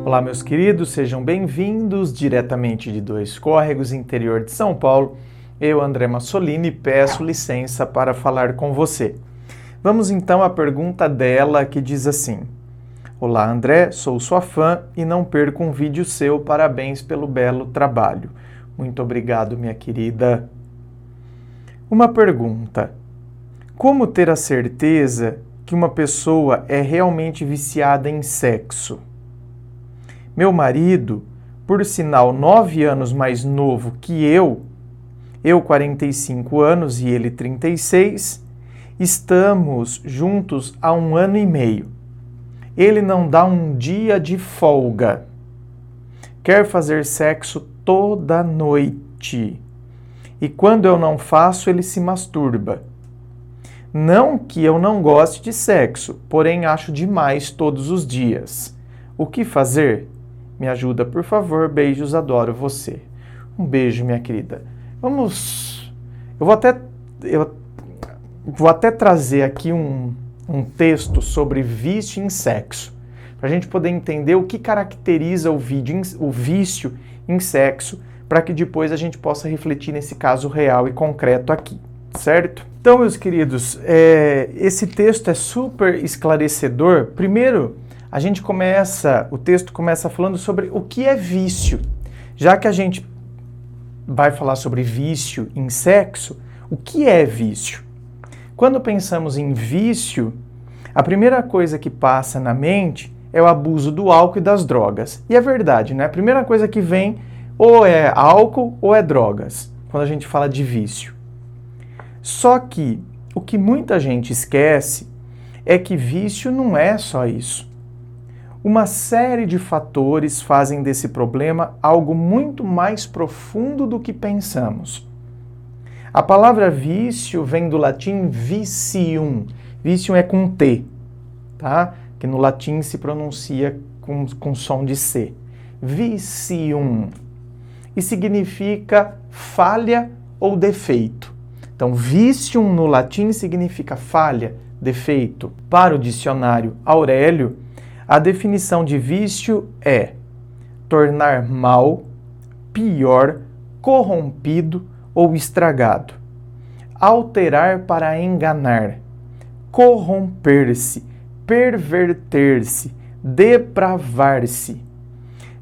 Olá, meus queridos, sejam bem-vindos diretamente de Dois Córregos, interior de São Paulo. Eu, André Massolini, peço licença para falar com você. Vamos então à pergunta dela que diz assim: Olá, André, sou sua fã e não perco um vídeo seu. Parabéns pelo belo trabalho. Muito obrigado, minha querida. Uma pergunta: como ter a certeza que uma pessoa é realmente viciada em sexo? Meu marido, por sinal 9 anos mais novo que eu 45 anos e ele 36, estamos juntos há 1 ano e meio. Ele não dá um dia de folga. Quer fazer sexo toda noite. E quando eu não faço, ele se masturba. Não que eu não goste de sexo, porém acho demais todos os dias. O que fazer? Me ajuda, por favor. Beijos, adoro você. Um beijo, minha querida. Eu vou até trazer aqui um texto sobre vício em sexo, para a gente poder entender o que caracteriza o vício em sexo, para que depois a gente possa refletir nesse caso real e concreto aqui, certo? Então, meus queridos, esse texto é super esclarecedor. Primeiro, o texto começa falando sobre o que é vício. Já que a gente vai falar sobre vício em sexo, o que é vício? Quando pensamos em vício, a primeira coisa que passa na mente é o abuso do álcool e das drogas. E é verdade, né? A primeira coisa que vem ou é álcool ou é drogas, quando a gente fala de vício. Só que o que muita gente esquece é que vício não é só isso. Uma série de fatores fazem desse problema algo muito mais profundo do que pensamos. A palavra vício vem do latim vicium. Vicium é com T, tá? Que no latim se pronuncia com som de C. Vicium. E significa falha ou defeito. Então, vicium no latim significa falha, defeito. Para o dicionário Aurélio, a definição de vício é tornar mal, pior, corrompido ou estragado. Alterar para enganar, corromper-se, perverter-se, depravar-se.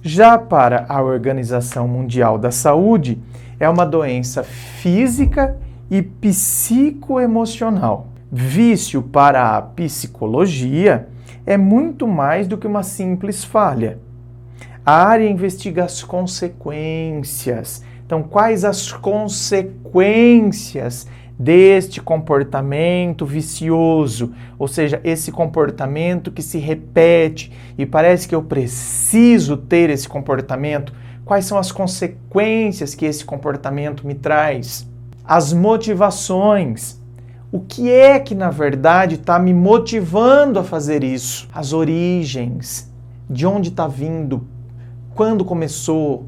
Já para a Organização Mundial da Saúde, é uma doença física e psicoemocional. Vício para a psicologia é muito mais do que uma simples falha. A área investiga as consequências. Então, quais as consequências deste comportamento vicioso? Ou seja, esse comportamento que se repete e parece que eu preciso ter esse comportamento. Quais são as consequências que esse comportamento me traz? As motivações. O que é que, na verdade, está me motivando a fazer isso? As origens, de onde está vindo, quando começou.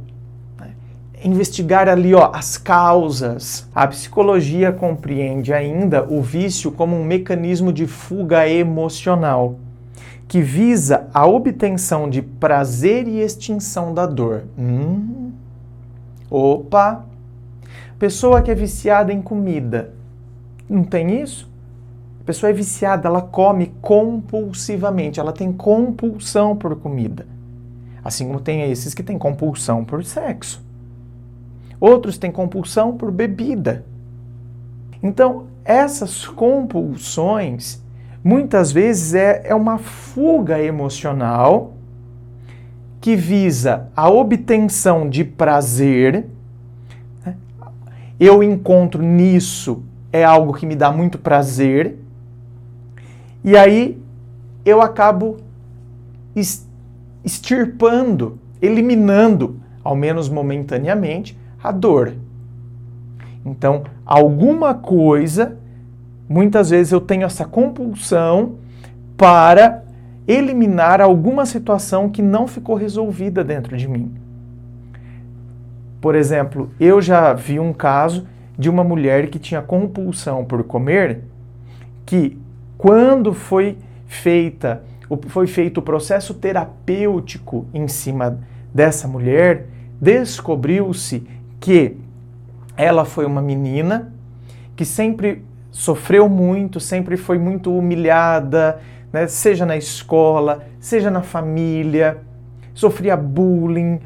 Investigar ali, as causas. A psicologia compreende ainda o vício como um mecanismo de fuga emocional, que visa a obtenção de prazer e extinção da dor. Opa! Pessoa que é viciada em comida. Não tem isso? A pessoa é viciada, ela come compulsivamente, ela tem compulsão por comida. Assim como tem esses que têm compulsão por sexo. Outros têm compulsão por bebida. Então, essas compulsões, muitas vezes é uma fuga emocional que visa a obtenção de prazer. Eu encontro nisso é algo que me dá muito prazer, e aí eu acabo extirpando, eliminando, ao menos momentaneamente, a dor. Então, alguma coisa, muitas vezes eu tenho essa compulsão para eliminar alguma situação que não ficou resolvida dentro de mim. Por exemplo, eu já vi um caso de uma mulher que tinha compulsão por comer, que quando foi feita foi feito o processo terapêutico em cima dessa mulher, descobriu-se que ela foi uma menina que sempre sofreu muito, sempre foi muito humilhada, né? Seja na escola, seja na família, sofria bullying,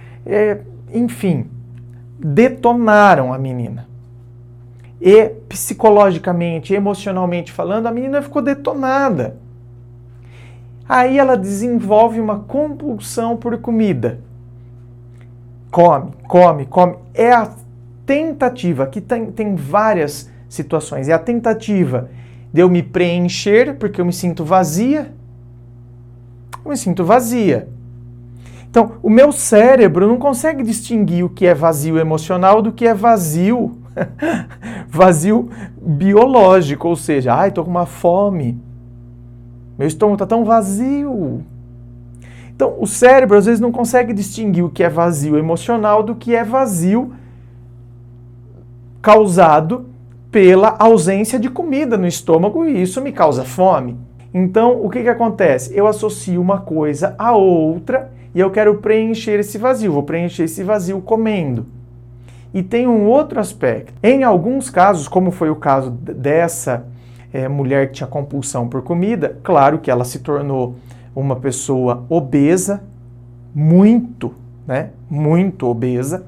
enfim, detonaram a menina. E psicologicamente, emocionalmente falando, a menina ficou detonada. Aí ela desenvolve uma compulsão por comida. Come, come, come. É a tentativa, aqui tem várias situações, é a tentativa de eu me preencher, porque eu me sinto vazia. Eu me sinto vazia. Então, o meu cérebro não consegue distinguir o que é vazio emocional do que é vazio, vazio biológico, ou seja, ai, tô com uma fome, meu estômago tá tão vazio. Então, o cérebro às vezes não consegue distinguir o que é vazio emocional do que é vazio causado pela ausência de comida no estômago e isso me causa fome. Então, o que acontece? Eu associo uma coisa a outra e eu quero preencher esse vazio. Vou preencher esse vazio comendo. E tem um outro aspecto. Em alguns casos, como foi o caso dessa mulher que tinha compulsão por comida, claro que ela se tornou uma pessoa obesa, muito obesa.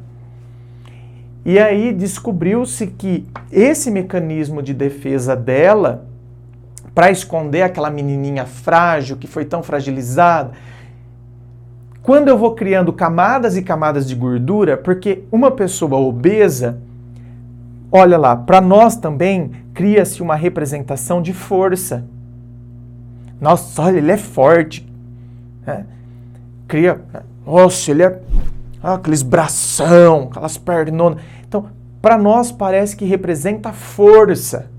E aí descobriu-se que esse mecanismo de defesa dela, para esconder aquela menininha frágil, que foi tão fragilizada, quando eu vou criando camadas e camadas de gordura, porque uma pessoa obesa, olha lá, para nós também cria-se uma representação de força. Nossa, olha, ele é forte. Nossa, ele é... aqueles bração, aquelas pernonas. Então, para nós parece que representa força.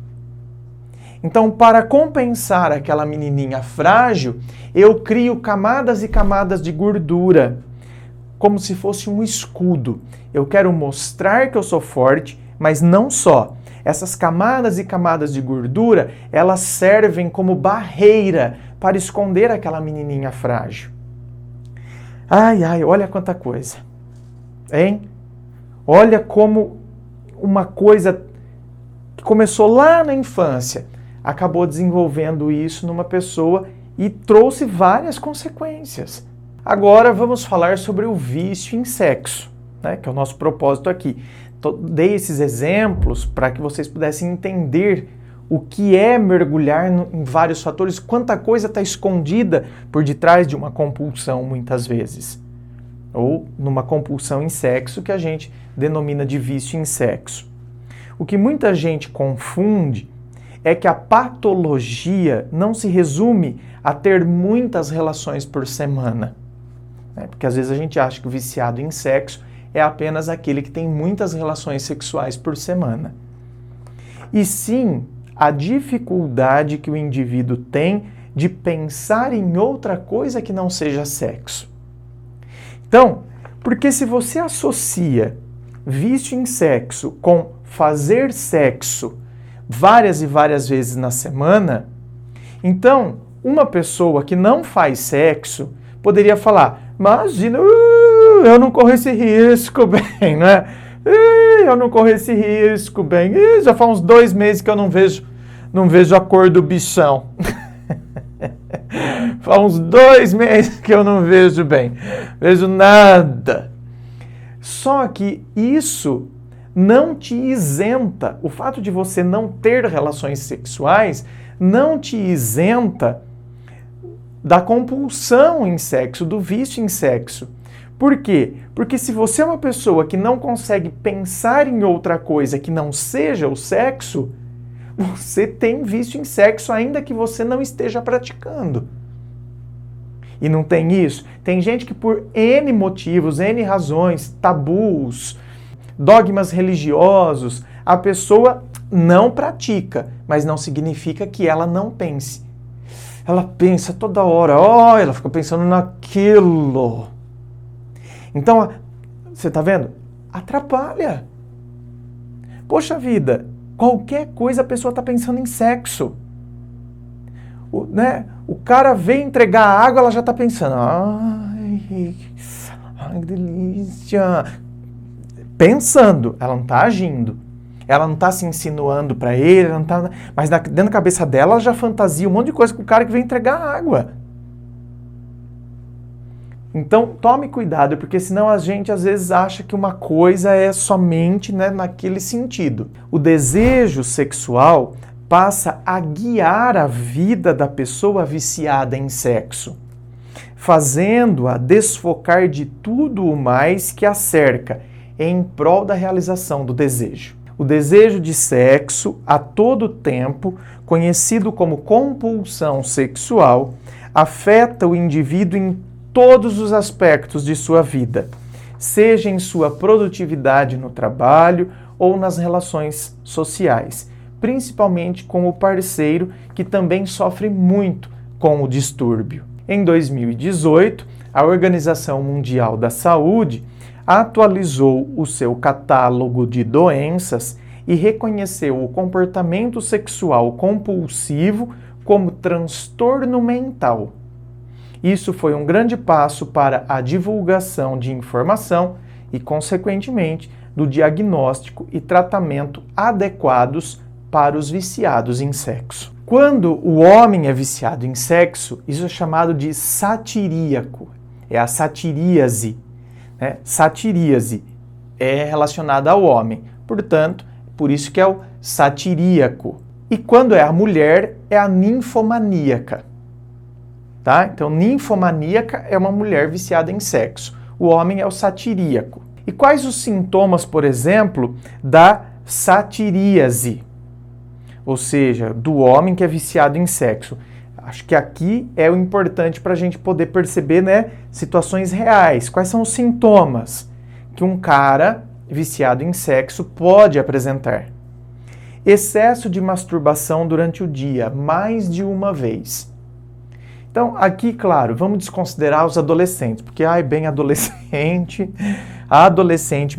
Então, para compensar aquela menininha frágil, eu crio camadas e camadas de gordura, como se fosse um escudo. Eu quero mostrar que eu sou forte, mas não só. Essas camadas e camadas de gordura, elas servem como barreira para esconder aquela menininha frágil. Ai, ai, olha quanta coisa. Hein? Olha como uma coisa que começou lá na infância acabou desenvolvendo isso numa pessoa e trouxe várias consequências. Agora vamos falar sobre o vício em sexo, né, que é o nosso propósito aqui. Dei esses exemplos para que vocês pudessem entender o que é mergulhar em vários fatores, quanta coisa está escondida por detrás de uma compulsão muitas vezes. Ou numa compulsão em sexo que a gente denomina de vício em sexo. O que muita gente confunde é que a patologia não se resume a ter muitas relações por semana. Porque às vezes a gente acha que o viciado em sexo é apenas aquele que tem muitas relações sexuais por semana. E sim, a dificuldade que o indivíduo tem de pensar em outra coisa que não seja sexo. Então, porque se você associa vício em sexo com fazer sexo várias e várias vezes na semana, então uma pessoa que não faz sexo poderia falar, imagina, eu não corro esse risco, bem, né? Eu não corro esse risco, bem. Já faz uns 2 meses que eu não vejo a cor do bichão. Faz uns 2 meses que eu não vejo bem. Vejo nada. Só que isso não te isenta, o fato de você não ter relações sexuais não te isenta da compulsão em sexo, do vício em sexo. Por quê? Porque se você é uma pessoa que não consegue pensar em outra coisa que não seja o sexo, você tem vício em sexo ainda que você não esteja praticando. E não tem isso? Tem gente que por N motivos, N razões, tabus, dogmas religiosos, a pessoa não pratica, mas não significa que ela não pense. Ela pensa toda hora, ela fica pensando naquilo. Então, você está vendo? Atrapalha. Poxa vida, qualquer coisa a pessoa está pensando em sexo. O cara vem entregar a água, ela já está pensando, ai, que delícia. Pensando, ela não está agindo. Ela não está se insinuando para ele, ela não tá, mas dentro da cabeça dela, ela já fantasia um monte de coisa com o cara que vem entregar a água. Então, tome cuidado, porque senão a gente às vezes acha que uma coisa é somente, né, naquele sentido. O desejo sexual passa a guiar a vida da pessoa viciada em sexo, fazendo-a desfocar de tudo o mais que a cerca em prol da realização do desejo. O desejo de sexo, a todo tempo, conhecido como compulsão sexual, afeta o indivíduo em todos os aspectos de sua vida, seja em sua produtividade no trabalho ou nas relações sociais, principalmente com o parceiro, que também sofre muito com o distúrbio. Em 2018, a Organização Mundial da Saúde atualizou o seu catálogo de doenças e reconheceu o comportamento sexual compulsivo como transtorno mental. Isso foi um grande passo para a divulgação de informação e, consequentemente, do diagnóstico e tratamento adequados para os viciados em sexo. Quando o homem é viciado em sexo, isso é chamado de satiríaco, é a satiríase. Satiríase é relacionada ao homem, portanto, por isso que é o satiríaco. E quando é a mulher, é a ninfomaníaca. Tá? Então, ninfomaníaca é uma mulher viciada em sexo. O homem é o satiríaco. E quais os sintomas, por exemplo, da satiríase? Ou seja, do homem que é viciado em sexo. Acho que aqui é o importante para a gente poder perceber, né, situações reais. Quais são os sintomas que um cara viciado em sexo pode apresentar? Excesso de masturbação durante o dia, mais de uma vez. Então, aqui, claro, vamos desconsiderar os adolescentes, porque, bem adolescente,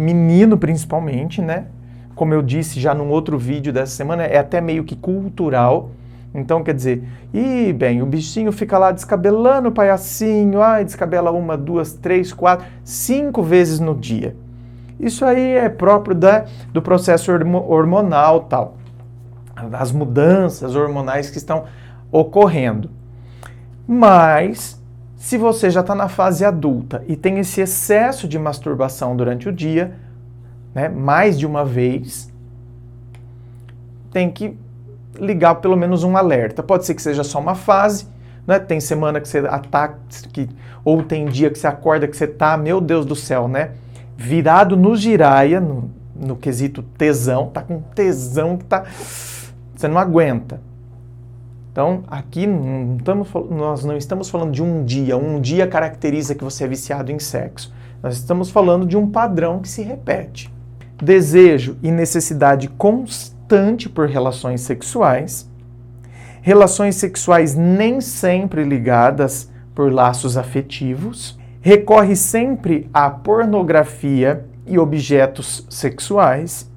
menino principalmente, né? Como eu disse já num outro vídeo dessa semana, é até meio que cultural. Então, quer dizer, o bichinho fica lá descabelando o palhacinho, descabela 1, 2, 3, 4, 5 vezes no dia. Isso aí é próprio do processo hormonal, tal. As mudanças hormonais que estão ocorrendo. Mas, se você já está na fase adulta e tem esse excesso de masturbação durante o dia, né, mais de uma vez, tem que ligar pelo menos um alerta. Pode ser que seja só uma fase, né? Tem semana que você ataca, ou tem dia que você acorda que você tá, meu Deus do céu, né? Virado no giraia, no quesito tesão, tá com tesão que tá... Você não aguenta. Então, aqui nós não estamos falando de um dia caracteriza que você é viciado em sexo. Nós estamos falando de um padrão que se repete. Desejo e necessidade constante por relações sexuais nem sempre ligadas por laços afetivos, recorre sempre à pornografia e objetos sexuais,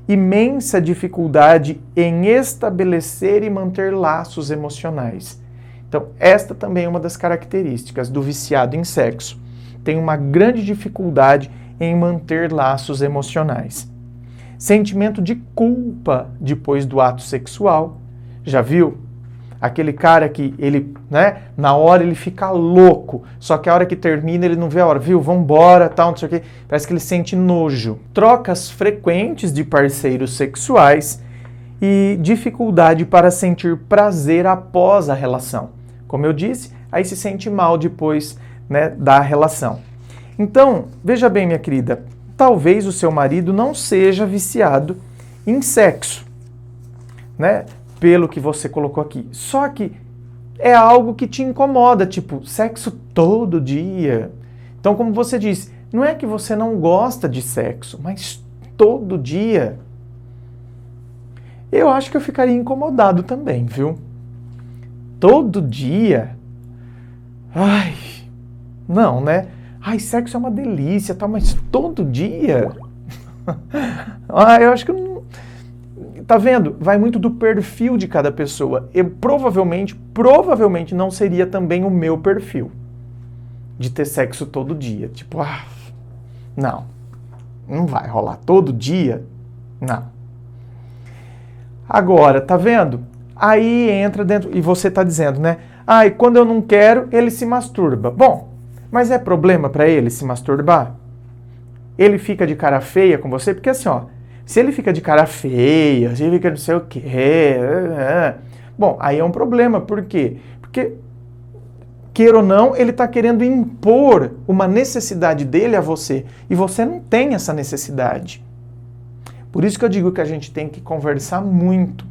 imensa dificuldade em estabelecer e manter laços emocionais. Então, esta também é uma das características do viciado em sexo. Tem uma grande dificuldade em manter laços emocionais. Sentimento de culpa depois do ato sexual. Já viu? Aquele cara que ele, né, na hora ele fica louco, só que a hora que termina ele não vê a hora, viu? Vambora, tal, não sei o quê. Parece que ele sente nojo. Trocas frequentes de parceiros sexuais e dificuldade para sentir prazer após a relação. Como eu disse, aí se sente mal depois, né, da relação. Então, veja bem, minha querida, talvez o seu marido não seja viciado em sexo, né? Pelo que você colocou aqui. Só que é algo que te incomoda, tipo, sexo todo dia. Então, como você disse, não é que você não gosta de sexo, mas todo dia. Eu acho que eu ficaria incomodado também, viu? Todo dia? Ai, não, né? Ai, sexo é uma delícia, tá, mas todo dia? Eu acho que não... tá vendo? Vai muito do perfil de cada pessoa. Eu provavelmente não seria também o meu perfil de ter sexo todo dia. Tipo, não vai rolar todo dia? Não. Agora, tá vendo? Aí entra dentro, e você tá dizendo, né? E quando eu não quero, ele se masturba. Bom, mas é problema para ele se masturbar? Ele fica de cara feia com você? Porque assim, ó, se ele fica de cara feia, se ele fica não sei o quê... Bom, aí é um problema. Por quê? Porque, queira ou não, ele está querendo impor uma necessidade dele a você. E você não tem essa necessidade. Por isso que eu digo que a gente tem que conversar muito.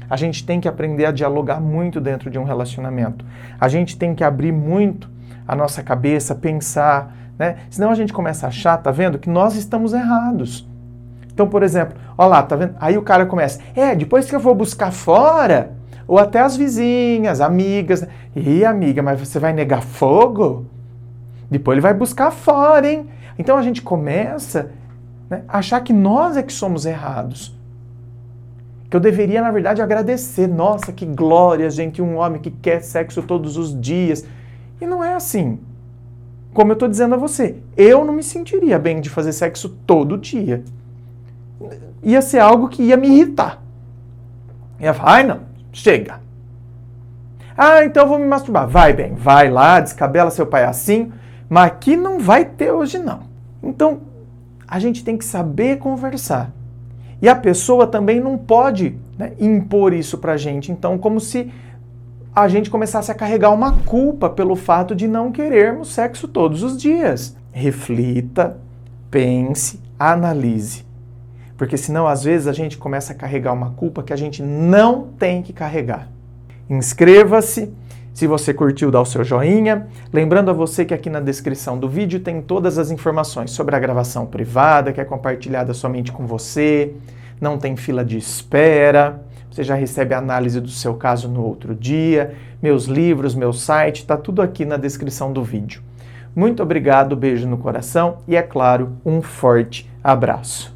A gente tem que aprender a dialogar muito dentro de um relacionamento. A gente tem que abrir muito a nossa cabeça, pensar, né? Senão a gente começa a achar, tá vendo, que nós estamos errados. Então, por exemplo, ó lá, tá vendo? Aí o cara começa, depois que eu vou buscar fora, ou até as vizinhas, amigas, amiga, mas você vai negar fogo? Depois ele vai buscar fora, hein? Então a gente começa, né, a achar que nós é que somos errados. Que eu deveria, na verdade, agradecer. Nossa, que glória, gente, um homem que quer sexo todos os dias. E não é assim. Como eu tô dizendo a você, eu não me sentiria bem de fazer sexo todo dia. Ia ser algo que ia me irritar. Ia falar, não, chega. Então eu vou me masturbar. Vai bem, vai lá, descabela seu palhacinho, mas aqui não vai ter hoje não. Então, a gente tem que saber conversar. E a pessoa também não pode, né, impor isso pra gente. Então, como se a gente começasse a carregar uma culpa pelo fato de não querermos sexo todos os dias. Reflita, pense, analise. Porque senão, às vezes, a gente começa a carregar uma culpa que a gente não tem que carregar. Inscreva-se. Se você curtiu, dá o seu joinha. Lembrando a você que aqui na descrição do vídeo tem todas as informações sobre a gravação privada, que é compartilhada somente com você. Não tem fila de espera. Você já recebe a análise do seu caso no outro dia. Meus livros, meu site, está tudo aqui na descrição do vídeo. Muito obrigado, beijo no coração e, é claro, um forte abraço.